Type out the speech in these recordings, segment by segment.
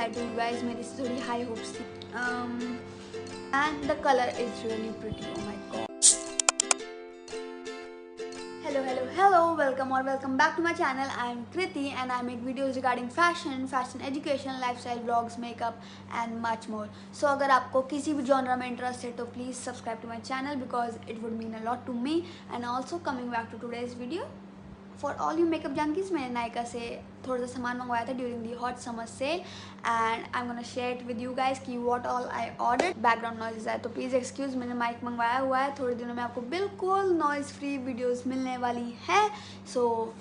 lied to you guys, मेरी से थोड़ी high hopes थी. And the color is really pretty. Oh my god. Hello, welcome back to my channel. I am Kriti and I make videos regarding fashion education, lifestyle vlogs, makeup and much more. So अगर आपको किसी भी genre में interest है तो please subscribe to my channel because it would mean a lot to me. And also coming back to today's video, for all you makeup junkies, मैंने नायका से थोड़ा सा सामान मंगवाया था during the hot summer sale and I'm gonna share it with you guys कि what all I ordered. Background noises है तो please excuse, मैंने माइक मंगवाया हुआ है. थोड़े दिनों में आपको बिल्कुल noise free videos मिलने वाली है. So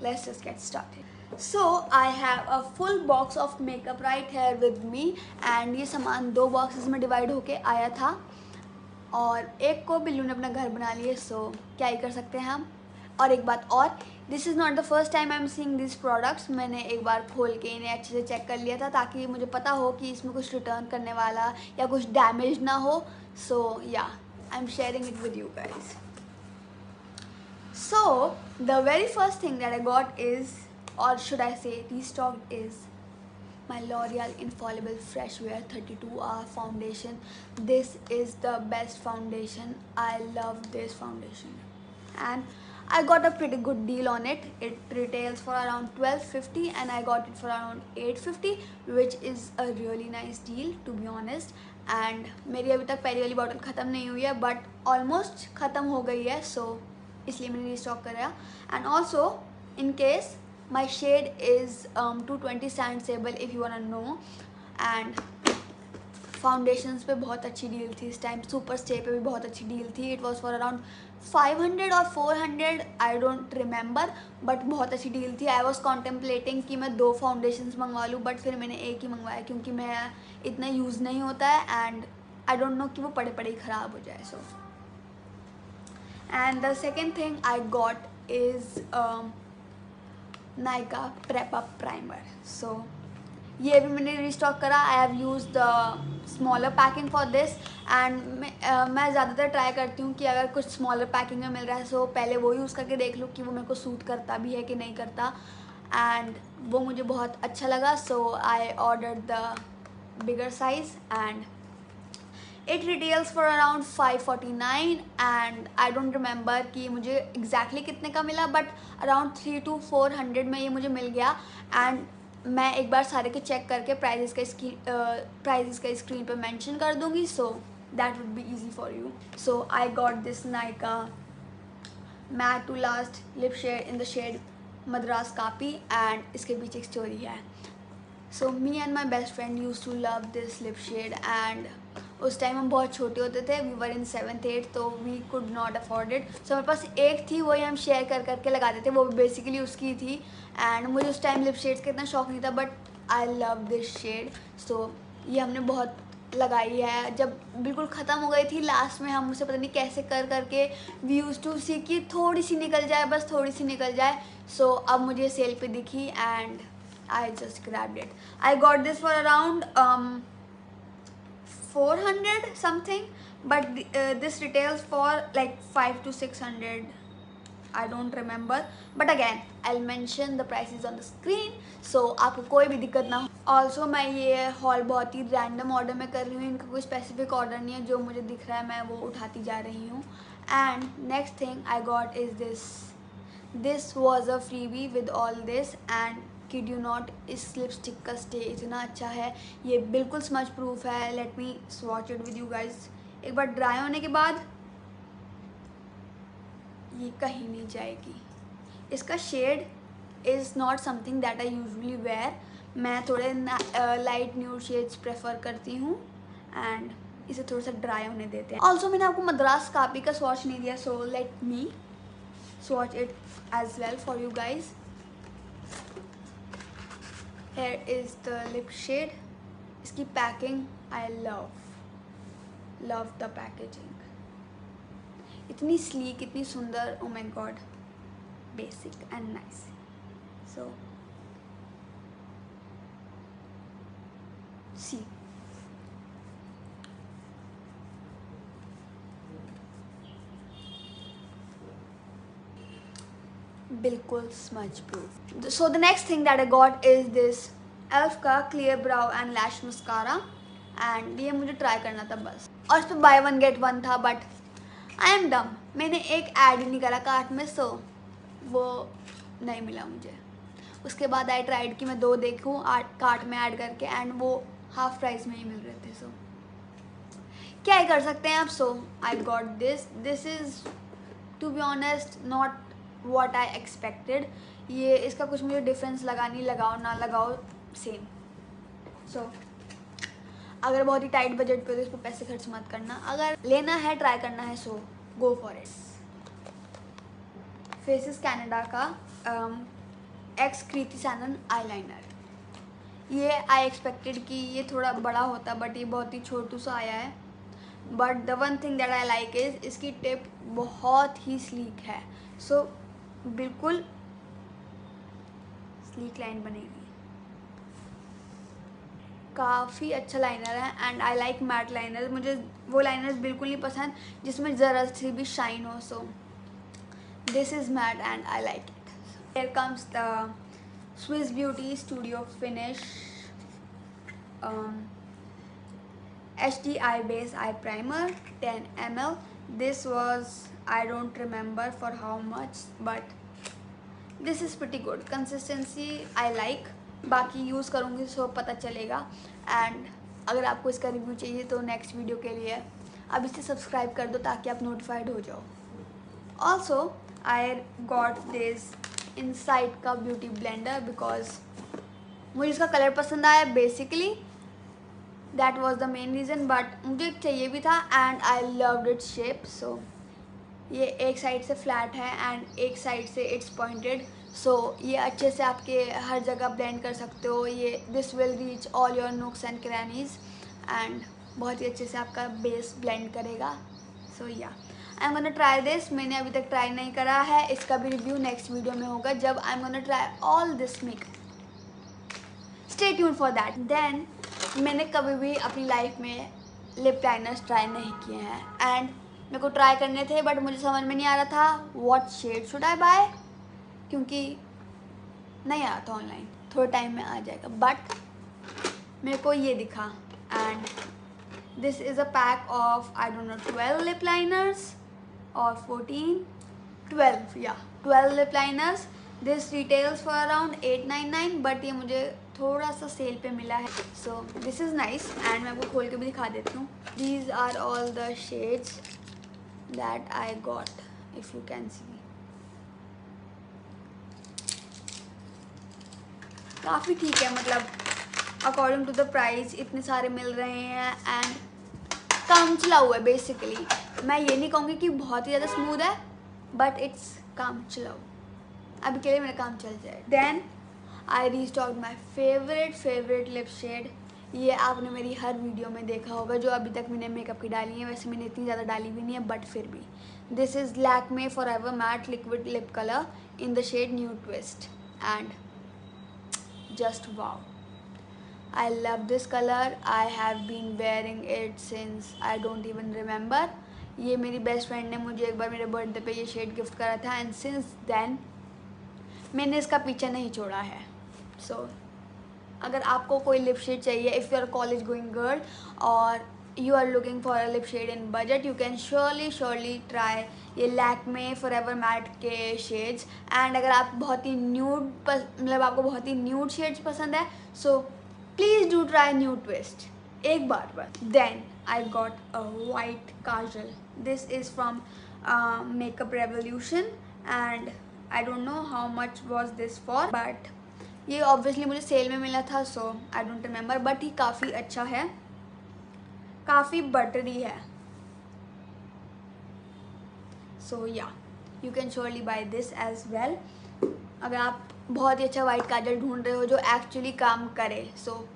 let's just get started. So I have a full box of makeup right here with me and ये सामान दो boxes में divide होके आया था और एक को बिल्लू ने अपना घर बना लिया. So क्या ही कर सकते हैं हम. और एक बात और, this is not the first time I am seeing this products. मैंने एक बार खोल के इन्हें अच्छे से चेक कर लिया था ताकि मुझे पता हो कि इसमें कुछ रिटर्न करने वाला या कुछ डैमेज ना हो. सो या I am sharing it with you guys. So the very first thing that I got is, और शुड आई से रीस्टॉक्ड, is my L'Oreal Infallible Fresh Wear 32 Hour Foundation. This is the best foundation. I love this foundation and I got a pretty good deal on it. It retails for around $12.50 and I got it for around $8.50, which is a really nice deal to be honest. And मेरी अभी तक पहली वाली bottle ख़त्म नहीं हुई है but almost ख़त्म हो गई है, सो इसलिए मैंने रीस्टॉक कराया. And also in case my shade is 220 sand sable if you wanna know. And foundations पे बहुत अच्छी डील थी इस टाइम. सुपर स्टे पे भी बहुत अच्छी डील थी. इट वाज फॉर अराउंड 500 और 400, आई डोंट रिमेंबर, बट बहुत अच्छी डील थी. आई वाज कॉन्टेम्पलेटिंग कि मैं दो फाउंडेशंस मंगवा लूँ बट फिर मैंने एक ही मंगवाया क्योंकि मैं इतना यूज़ नहीं होता है एंड आई डोंट नो कि वो पड़े पड़े ही ख़राब हो जाए. So and the second thing I got is Nykaa prep up primer. So ये भी मैंने रीस्टॉक करा. I have use the smaller packing for this and मैं ज़्यादातर ट्राई करती हूँ कि अगर कुछ स्मॉलर पैकिंग में मिल रहा है सो पहले वो यूज़ करके देख लूँ कि वो मेरे को सूट करता भी है कि नहीं करता. एंड वो मुझे बहुत अच्छा लगा. So I order the bigger size and it retails for around 549 and I don't remember कि मुझे एग्जैक्टली कितने का मिला बट अराउंड 300 to 400 में ये मुझे मिल गया. एंड मैं एक बार सारे के चेक करके प्राइजेस का स्क्रीन पे मेंशन कर दूंगी so that would be easy for you. So I got this Nykaa matte to last lip shade in the shade Madras kaapi and इसके पीछे एक स्टोरी है. So me and my best friend use to love this lip shade and उस time हम बहुत छोटे होते थे. We were in 7th 8th तो we could not afford it. So हमारे पास एक थी, वही हम शेयर कर करके लगाते थे. वो बेसिकली उसकी थी एंड मुझे उस टाइम लिप शेड्स का इतना शौक नहीं था but I love this shade. So ये हमने बहुत लगाई है. जब बिल्कुल ख़त्म हो गई थी लास्ट में हम उसे पता नहीं कैसे कर करके वी यूज टू सी कि थोड़ी सी निकल जाए, बस थोड़ी सी निकल जाए. सो अब मुझे सेल पे दिखी and I just grabbed it. I got this for around 400 something but this retails for like 500 to 600. I don't remember but again I'll mention the prices on the screen so आपको कोई भी दिक्कत ना हो. Also मैं ये hall बहुत ही random order में कर रही हूँ. इनका कोई स्पेसिफिक ऑर्डर नहीं है. जो मुझे दिख रहा है मैं वो उठाती जा रही हूँ. And next thing I got is this was a freebie with all this and kid you not, इस लिपस्टिक का स्टे इतना अच्छा है. ये बिल्कुल स्मच प्रूफ है. Late me swatch it with you guys. एक बार ड्राई होने के बाद ये कहीं नहीं जाएगी. इसका shade is not something that I usually wear. मैं थोड़े लाइट न्यूड शेड्स प्रेफर करती हूँ एंड इसे थोड़ा सा ड्राई होने देते हैं. ऑल्सो मैंने आपको मद्रास कापी का स्वॉच नहीं दिया so let me swatch it as well for you guys. Here is the lip shade. इसकी packing I love the packaging. इतनी sleek, इतनी सुंदर. Oh my god, basic and nice. So see. बिल्कुल smudge proof. So the next thing that I got is this elf का clear brow and lash mascara, and ये मुझे try करना था बस। और इस पर बाय वन गेट वन था, बट आई एम डम, मैंने एक ऐड ही नहीं करा कार्ट में, सो वो नहीं मिला मुझे। उसके बाद आई ट्राइड कि मैं 2 देखूँ कार्ट में ऐड करके, एंड वो हाफ प्राइस में ही मिल रहे थे। सो क्या ही कर सकते हैं आप। So I got this is to be honest not what I expected. ये इसका कुछ मुझे डिफरेंस लगा नहीं, लगाओ ना लगाओ सेम। सो अगर बहुत ही टाइट बजट पे तो इस पर पैसे खर्च मत करना, अगर लेना है ट्राई करना है so go for it. Faces Canada का एक्स कृति सैनन आईलाइनर। ये आई एक्सपेक्टेड कि ये थोड़ा बड़ा होता, बट ये बहुत ही छोटू सा आया है। But the one thing that I like is इसकी टिप बहुत ही स्लीक है। सो बिल्कुल स्लीक लाइन बनेगी, काफ़ी अच्छा लाइनर है। And I like mat liner, मुझे वो लाइनर्स बिल्कुल नहीं पसंद जिसमें ज़रा सी भी शाइन हो। So this is matte and I like it. Here comes the Swiss Beauty Studio Finish HDI base eye primer 10 ml. This was, I don't remember for how much, but this is pretty good. Consistency I like. बाकी use करूँगी सो पता चलेगा। And अगर आपको इसका review चाहिए तो next video के लिए अब इसे सब्सक्राइब कर दो ताकि आप नोटिफाइड हो जाओ। Also I got this Insight का ब्यूटी ब्लेंडर बिकॉज मुझे इसका कलर पसंद आया basically, that was the main reason. But मुझे चाहिए भी था and I loved its shape. So ये एक साइड से फ्लैट है एंड एक साइड से इट्स पॉइंटेड। सो ये अच्छे से आपके हर जगह ब्लेंड कर सकते हो। ये this will reach all your nooks and crannies and बहुत ही अच्छे से आपका बेस ब्लेंड करेगा। सो या आई एम गोना ट्राई दिस। मैंने अभी तक ट्राई नहीं करा है, इसका भी रिव्यू नेक्स्ट वीडियो में होगा जब I am gonna try all this makeup. Stay tuned for that. Then मैंने कभी भी अपनी लाइफ में लिप लाइनर्स ट्राई नहीं किए हैं एंड मेरे को ट्राई करने थे, बट मुझे समझ में नहीं आ रहा था what shade should I buy, क्योंकि नहीं आ रहा था ऑनलाइन। थोड़े टाइम में आ जाएगा, बट मेरे को ये दिखा and this is a pack of I don't know 12 lip liners और 12 lip liners. This retails for around 899, but ये मुझे थोड़ा सा सेल पे मिला है। So this is nice and मैं आपको खोल के भी दिखा देती हूँ। These are all the shades that I got, if you can see. काफ़ी ठीक है, मतलब अकॉर्डिंग टू द प्राइस इतने सारे मिल रहे हैं एंड काम चला हुआ है बेसिकली। मैं ये नहीं कहूँगी कि बहुत ही ज़्यादा स्मूथ है, बट इट्स काम चला हुआ। अभी के लिए मेरा काम चल जाए। Then I restock my favourite lip shade. ये आपने मेरी हर वीडियो में देखा होगा जो अभी तक मैंने मेकअप की डाली है। वैसे मैंने इतनी ज़्यादा डाली भी नहीं है, बट फिर भी this is Lakme Forever Matte Liquid Lip Colour in the shade New Twist and just wow, I love this color. I have been wearing it since I don't even remember. ये मेरी बेस्ट फ्रेंड ने मुझे एक बार मेरे birthday पे ये shade gift करा था एंड सिंस देन मैंने इसका पीछा नहीं छोड़ा है। सो अगर आपको कोई लिप शेड चाहिए, if you are college going girl और you are looking for a lip shade in budget, you can surely try ये लैक्मे फॉरएवर मैट के शेड्स। एंड अगर आप बहुत ही न्यूड मतलब आपको बहुत ही न्यूड शेड्स पसंद है, so please do try New Twist एक बार बस। Then I got a white kajal. This is from Makeup Revolution and I don't know how much was this for, but ये ऑब्वियसली मुझे सेल में मिला था, so I don't remember, but ये काफ़ी अच्छा है, काफ़ी बटरी है। So yeah you can surely buy this as well. अगर आप बहुत ही अच्छा वाइट काजल ढूंढ रहे हो जो एक्चुअली काम करे, सो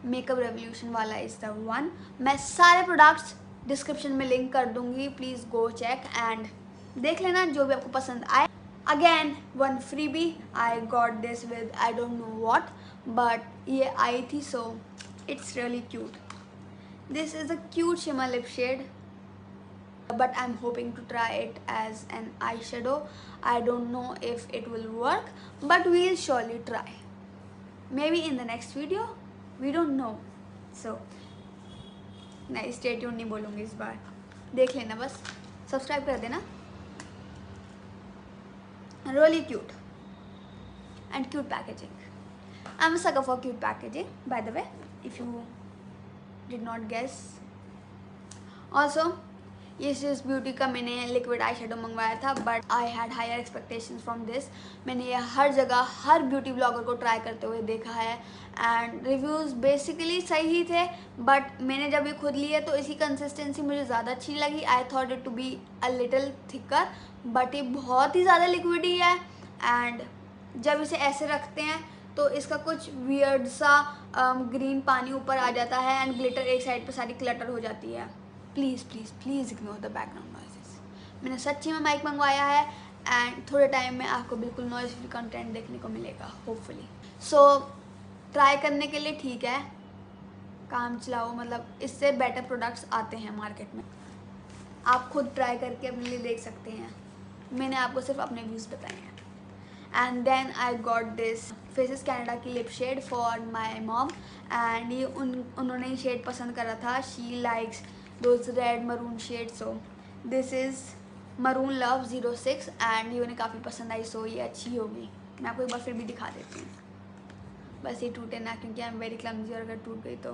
मेकअप रेवोल्यूशन वाला इज़ द वन। मैं सारे प्रोडक्ट्स डिस्क्रिप्शन में लिंक कर दूंगी, प्लीज़ गो चेक एंड देख लेना जो भी आपको पसंद आए। Again one freebie, I got this with I don't know what, but ये आई थी, so it's really cute. This is a cute shimmer lip shade, but I'm hoping to try it as an eyeshadow. I don't know if it will work, but we'll surely try. Maybe in the next video, we don't know. So नहीं, stay tune नहीं बोलूँगी इस बार, देख लेना बस, subscribe कर देना। Really cute and cute packaging. I'm a sucker for cute packaging, by the way, if you did not guess. Also, ये स्विस ब्यूटी का मैंने लिक्विड आई शेडो मंगवाया था, but I had higher expectations from this. मैंने ये हर जगह हर ब्यूटी ब्लॉगर को ट्राई करते हुए देखा है एंड रिव्यूज़ बेसिकली सही ही थे, बट मैंने जब ये खुद ली है तो इसकी कंसिस्टेंसी मुझे ज़्यादा अच्छी लगी। I thought it to be a little thicker, but ये बहुत ही ज़्यादा लिक्विडी है एंड जब इसे ऐसे रखते हैं तो इसका कुछ वियर्ड सा ग्रीन पानी ऊपर आ जाता है एंड ग्लिटर एक साइड पर सारी क्लटर हो जाती है। Please please please ignore the background noises. मैंने सच्ची में माइक मंगवाया है एंड थोड़े टाइम में आपको बिल्कुल नॉइस फ्री कंटेंट देखने को मिलेगा होपफुली। सो ट्राई करने के लिए ठीक है, काम चलाओ, मतलब इससे बेटर प्रोडक्ट्स आते हैं मार्केट में, आप खुद ट्राई करके अपने लिए देख सकते हैं। मैंने आपको सिर्फ अपने व्यूज़ बताए हैं। And then I got this Faces Canada की lip shade for my mom and ये उन्होंने ही शेड पसंद करा था। She likes those red maroon shade, so this is maroon love 06 and ये उन्हें काफ़ी पसंद आई, सो ये अच्छी होगी। मैं आपको एक बार फिर भी दिखा देती हूँ, बस ये टूटे ना, क्योंकि आई एम वेरी क्लमजी और अगर टूट गई तो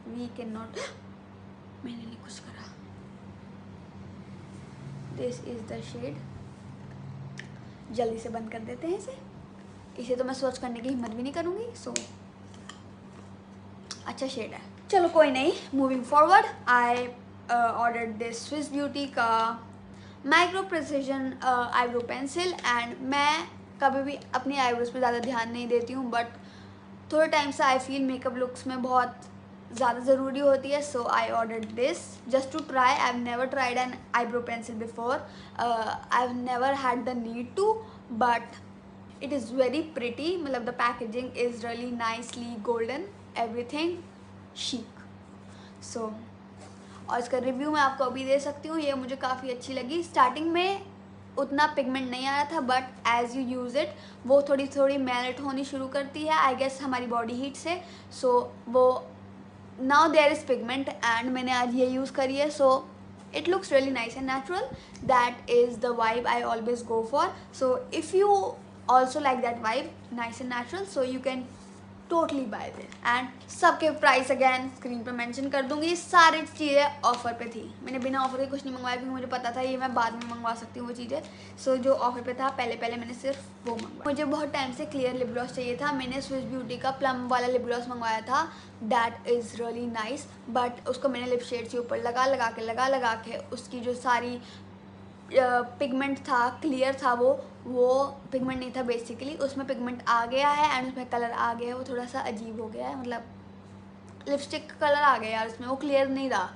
वी कैन नॉट। मैंने नहीं कुछ करा। दिस इज़ द शेड, जल्दी से बंद कर देते हैं इसे तो मैं सोच करने की हिम्मत भी नहीं करूँगी। सो अच्छा शेड है, चलो कोई नहीं। Moving forward, I ordered this Swiss Beauty का micro precision eyebrow pencil and मैं कभी भी अपनी आईब्रोज पे ज़्यादा ध्यान नहीं देती हूँ, बट थोड़े टाइम से आई फील मेकअप लुक्स में बहुत ज़्यादा ज़रूरी होती है। So I ordered this just to try. I have never tried an eyebrow pencil before, I have never had the need to, but it is very pretty. मतलब the packaging is really nicely golden, everything chic. So और इसका review मैं आपको अभी दे सकती हूँ। ये मुझे काफ़ी अच्छी लगी। स्टार्टिंग में उतना पिगमेंट नहीं आ रहा था, but as you use it वो थोड़ी थोड़ी मेल्ट होनी शुरू करती है, आई गेस हमारी बॉडी हीट से। सो वो now there is pigment and मैंने आज ये यूज़ करी है, सो it looks really nice and natural. That is the vibe I always go for. So if you also like that vibe, nice and natural, so you can totally buy this. And सबके price again screen पे mention कर दूंगी। सारी चीज़ें offer पे थी, मैंने बिना ऑफर के कुछ नहीं मंगवाया क्योंकि मुझे पता था ये मैं बाद में मंगवा सकती हूँ वो चीज़ें। सो जो ऑफर पे था पहले मैंने सिर्फ वो मंगवाया। मुझे बहुत टाइम से क्लियर लिप ग्लॉस चाहिए था, मैंने स्विस ब्यूटी का प्लम वाला लिप ग्लॉस मंगवाया था। That is really nice, but उसको मैंने लिप शेड से ऊपर लगा के उसकी जो सारी पिगमेंट था, क्लियर था, वो पिगमेंट नहीं था बेसिकली, उसमें पिगमेंट आ गया है एंड उसमें कलर आ गया है, वो थोड़ा सा अजीब हो गया है, मतलब लिपस्टिक का कलर आ गया यार उसमें, वो क्लियर नहीं रहा।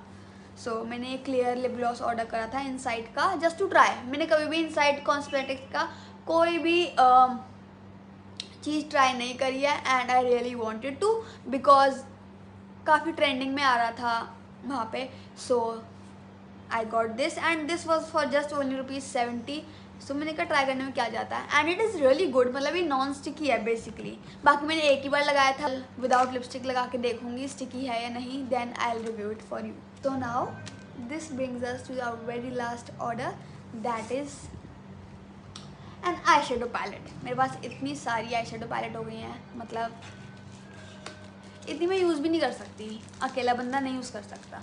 सो मैंने एक क्लियर लिप ग्लॉस ऑर्डर करा था इनसाइड का, जस्ट टू ट्राई। मैंने कभी भी इनसाइड कॉस्मेटिक्स का कोई भी चीज़ ट्राई नहीं करी है and I really wanted to, because काफ़ी ट्रेंडिंग में आ रहा था वहाँ पे। So I got this and this was for just only ₹70। सो मैंने कहा ट्राई करने में क्या जाता है and it is really good. मतलब ये नॉन स्टिकी है बेसिकली। बाकी मैंने एक ही बार लगाया था, विदाउट लिपस्टिक लगा के देखूंगी स्टिकी है या नहीं, then I will review it for you. तो now this brings us to our very last order, that is an eye shadow palette. मेरे पास इतनी सारी आई शेडो पैलेट हो गई हैं, मतलब इतनी मैं यूज़ भी नहीं कर सकती, अकेला बंदा नहीं यूज़ कर सकता।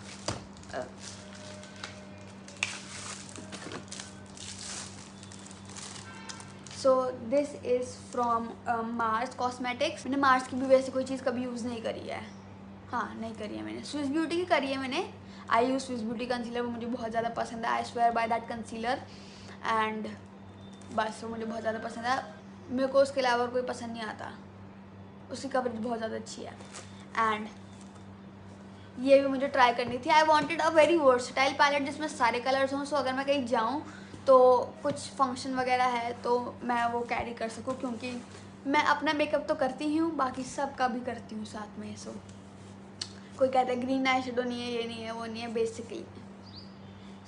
सो this is from Mars cosmetics. मैंने मार्स की भी वैसे कोई चीज़ कभी यूज़ नहीं करी है, हाँ नहीं करी है मैंने। स्विस ब्यूटी की करी है मैंने, आई यूज़ स्विस ब्यूटी कंसीलर, वो मुझे बहुत ज़्यादा पसंद है। I swear by that concealer and बस वो मुझे बहुत ज़्यादा पसंद है। मेरे को उसके अलावा कोई पसंद नहीं आता, उसकी कवरेज बहुत ज़्यादा अच्छी है एंड ये भी मुझे ट्राई करनी थी। I wanted a very versatile palette जिसमें सारे कलर्स हों, सो अगर मैं कहीं जाऊँ तो कुछ फंक्शन वगैरह है तो मैं वो कैरी कर सकूँ, क्योंकि मैं अपना मेकअप तो करती ही हूँ, बाकी सब का भी करती हूँ साथ में। सो कोई कहता है ग्रीन आई शेडो नहीं है, ये नहीं है, वो नहीं है बेसिकली।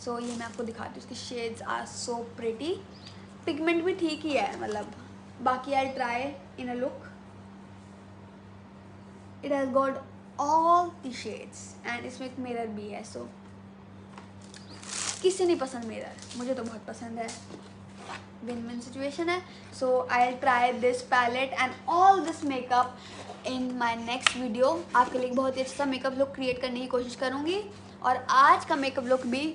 सो ये मैं आपको दिखाती हूँ, उसकी shades are so pretty pigment भी ठीक ही है, मतलब बाकी I try in a look, it has got all the shades and इसमें एक मिरर भी है। सो किसे नहीं पसंद मिरर, मुझे तो बहुत पसंद है, विन विन सिचुएशन है। So I try this palette and all this makeup in my next video. आपके लिए बहुत ही अच्छा मेकअप लुक क्रिएट करने की कोशिश करूँगी, और आज का मेकअप लुक भी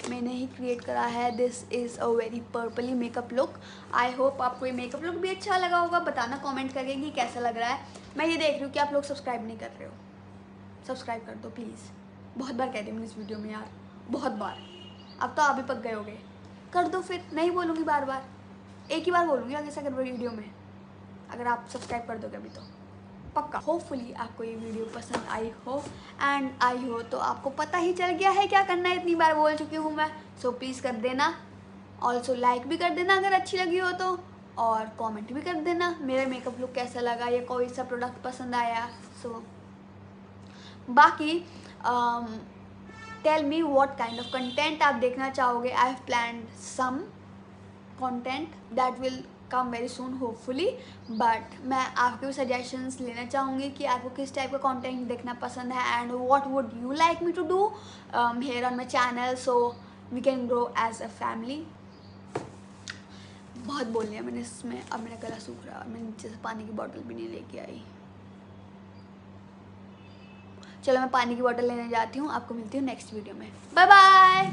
मैंने ही क्रिएट करा है। This is a very purply makeup look. I hope आपको ये मेकअप लुक भी अच्छा लगा होगा, बताना कमेंट करके कि कैसा लग रहा है। मैं ये देख रही हूँ कि आप लोग सब्सक्राइब नहीं कर रहे हो, सब्सक्राइब कर दो प्लीज़। बहुत बार कहती हूँ मैंने इस वीडियो में यार, बहुत बार, अब तो आप भी पक गए होगे, कर दो फिर, नहीं बोलूँगी बार बार, एक ही बार बोलूँगी आगे से अगर वीडियो में, अगर आप सब्सक्राइब कर दोगे अभी तो पक्का। होपफुली आपको ये वीडियो पसंद आई हो, एंड आई हो तो आपको पता ही चल गया है क्या करना है, इतनी बार बोल चुकी हूँ मैं। सो प्लीज़ कर देना, ऑल्सो लाइक भी कर देना अगर अच्छी लगी हो तो, और कमेंट भी कर देना मेरा मेकअप लुक कैसा लगा या कोई सा प्रोडक्ट पसंद आया। सो बाकी tell me what kind of content आप देखना चाहोगे। I have planned some content that will come very soon hopefully, but मैं आपके भी सजेशंस लेना चाहूँगी कि आपको किस टाइप का कंटेंट देखना पसंद है, and what would you like me to do here on my channel, so we can grow as a family. बहुत बोल लिया मैंने इसमें, अब मेरा गला सूख रहा है, मैं नीचे से पानी की बोतल भी नहीं लेके आई। चलो मैं पानी की बोतल लेने जाती हूँ, आपको मिलती हूँ नेक्स्ट वीडियो में, बाय बाय।